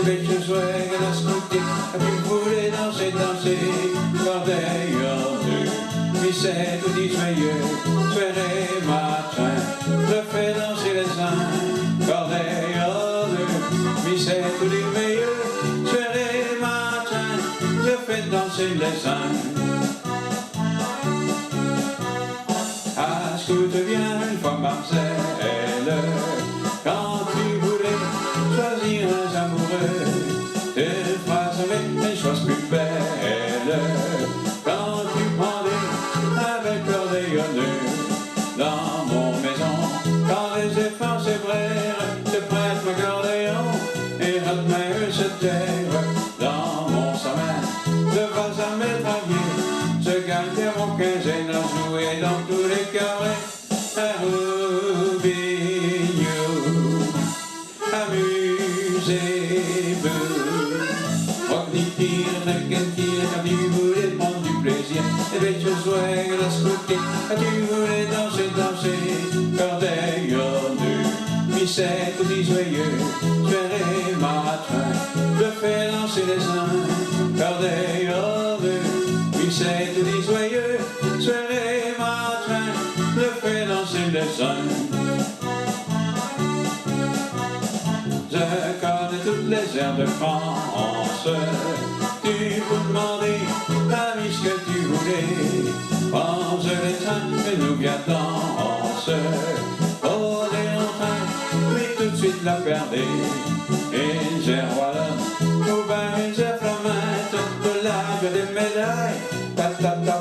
les belles chaussures qu'elle a scrutées. Tu voulais danser, danser, corbeille ordue. Mais c'est tout dit joyeux, soirée, matin, je fais danser les uns, corbeille ordue. Mais c'est tout dit meilleur, soirée, matin, je fais danser les uns. Écoute bien une fois Marcel, quand tu voulais choisir un amoureux, tes phrases avaient des choses plus belles. Quand tu pendais avec l'accordéonneur dans mon maison, quand les efforts s'ébrèrent, te prête l'accordéon et rythmeux se taire dans mon sommeil. Je vas à mes travailler, je gagne mon quinzaine à jouer dans tous les carrés. Amusez-vous, rock-ni-tire, neck-and-tire, quand tu voulais prendre du plaisir, les belles chaussures la scouter, quand tu voulais danser, danser, corbeille ordue, mi-sec ou dit joyeux, soirée, matin, je fais danser les uns, corbeille ordue, mi-sec ou dit joyeux, soirée, matin, je fais danser les uns. Je connais toutes les airs de France. Tu peux demander à ce que tu voulais. Pense les trains et nous bien danse. Oh, les train, mais tout de suite la perdez. Une gère wallonne, ou bien une gère flamette. De l'âge des médailles, ta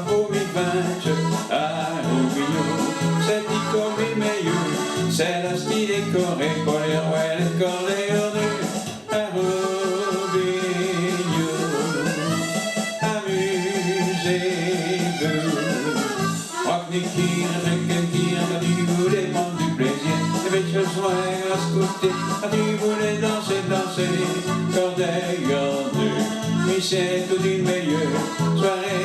pour mi vingt. Ah, oublions, c'est Tico mi meilleur. C'est la style décorée pour les rois et les cordes. Rock-ni-tire, neck-and-tire, quand tu voulais prendre du plaisir, les belles chaussures à scouter, quand tu voulais danser, danser, corbeille ordue, mais c'est tout d'une meilleure soirée.